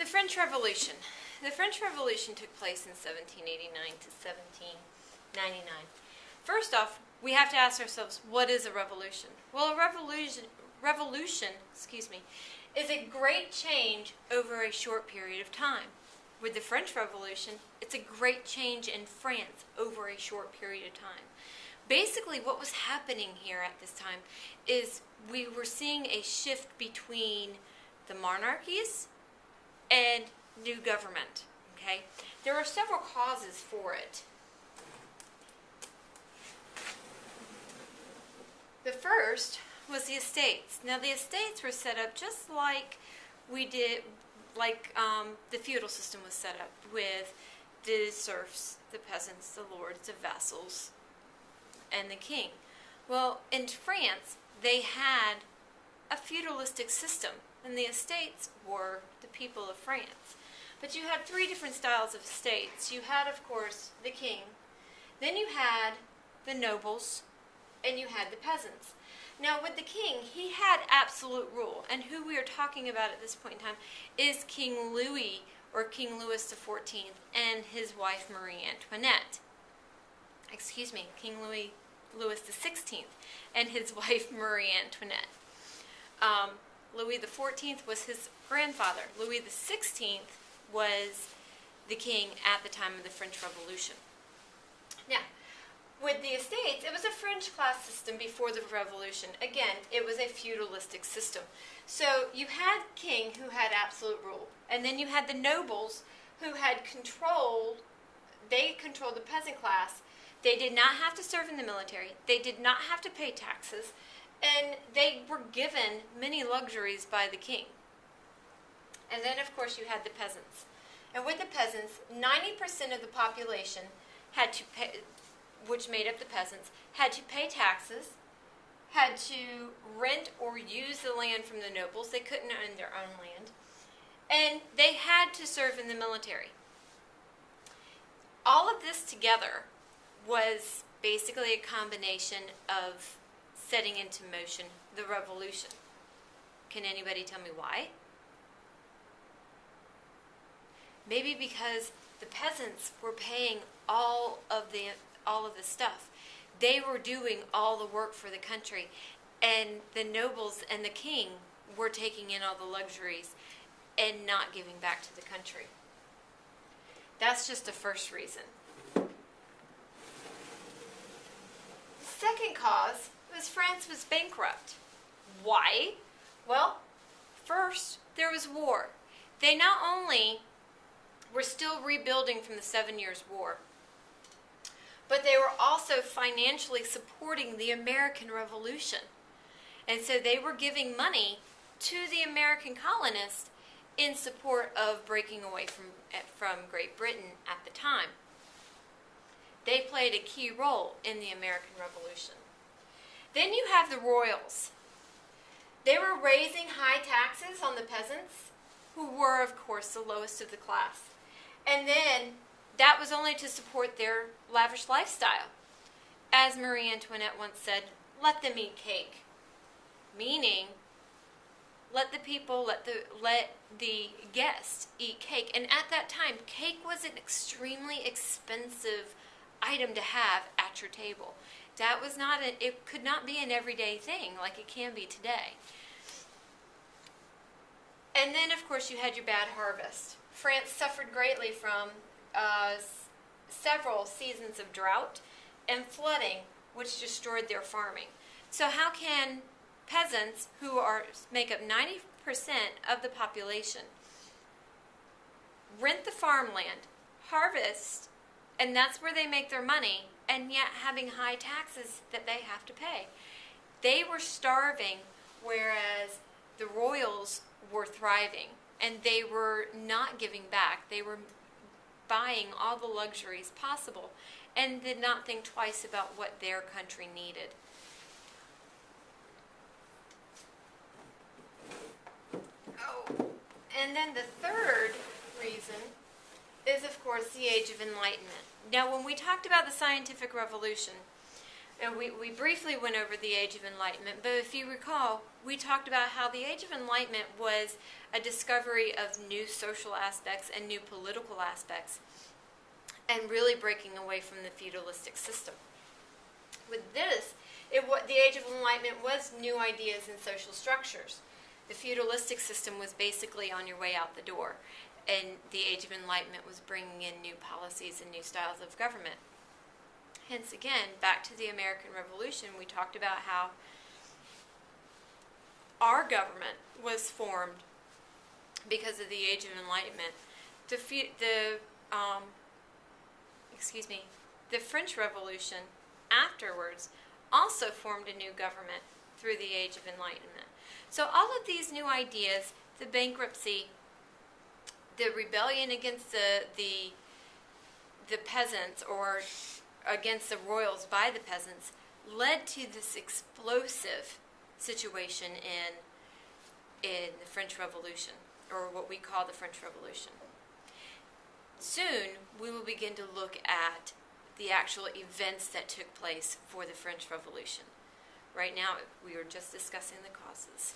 The French Revolution. The French Revolution took place in 1789 to 1799. First off, we have to ask ourselves, what is a revolution? Well, a revolution, is a great change over a short period of time. With the French Revolution, it's a great change in France over a short period of time. Basically, what was happening here at this time is we were seeing a shift between the monarchies and new government. Okay? There are several causes for it. The first was the estates. Now, the estates were set up just like we did, the feudal system was set up, with the serfs, the peasants, the lords, the vassals, and the king. Well, in France, they had a feudalistic system, and the estates were the people of France. But you had three different styles of estates. You had, of course, the king, then you had the nobles, and you had the peasants. Now, with the king, he had absolute rule, and who we are talking about at this point in time is King Louis, or King Louis XIV, and his wife Marie Antoinette. King Louis XVI, and his wife Marie Antoinette. Louis XIV was his grandfather. Louis XVI was the king at the time of the French Revolution. Now, with the estates, it was a French class system before the Revolution. Again, it was a feudalistic system. So you had king who had absolute rule, and then you had the nobles who had control. They controlled the peasant class. They did not have to serve in the military. They did not have to pay taxes, and they were given many luxuries by the king. And then, of course, you had the peasants. And with the peasants, 90% of the population had to pay, which made up the peasants, had to pay taxes, had to rent or use the land from the nobles. They couldn't own their own land. And they had to serve in the military. All of this together was basically a combination of setting into motion the revolution. Can anybody tell me why? Maybe because the peasants were paying all of the stuff. They were doing all the work for the country, and the nobles and the king were taking in all the luxuries and not giving back to the country. That's just the first reason. Second cause was France was bankrupt. Why? Well, first, there was war. They not only were still rebuilding from the 7 Years' War, but they were also financially supporting the American Revolution. And so they were giving money to the American colonists in support of breaking away from Great Britain at the time. They played a key role in the American Revolution. Then you have the royals. They were raising high taxes on the peasants, who were, of course, the lowest of the class. And then that was only to support their lavish lifestyle. As Marie Antoinette once said, let them eat cake. Meaning, let the guests eat cake. And at that time, cake was an extremely expensive item to have at your table. It could not be an everyday thing like it can be today. And then, of course, you had your bad harvest. France suffered greatly from several seasons of drought and flooding, which destroyed their farming. So how can peasants, who make up 90% of the population, rent the farmland, harvest, and that's where they make their money, and yet having high taxes that they have to pay? They were starving, whereas the royals were thriving, and they were not giving back. They were buying all the luxuries possible and did not think twice about what their country needed. And then the third reason is, of course, the Age of Enlightenment. Now, when we talked about the scientific revolution, And we briefly went over the Age of Enlightenment, but if you recall, we talked about how the Age of Enlightenment was a discovery of new social aspects and new political aspects, and really breaking away from the feudalistic system. With this, the Age of Enlightenment was new ideas and social structures. The feudalistic system was basically on your way out the door, and the Age of Enlightenment was bringing in new policies and new styles of government. Hence, again, back to the American Revolution, we talked about how our government was formed because of the Age of Enlightenment. The French Revolution afterwards also formed a new government through the Age of Enlightenment. So all of these new ideas, the bankruptcy, the rebellion against the peasants, or against the royals by the peasants, led to this explosive situation in the French Revolution, or what we call the French Revolution. Soon, we will begin to look at the actual events that took place for the French Revolution. Right now, we are just discussing the causes.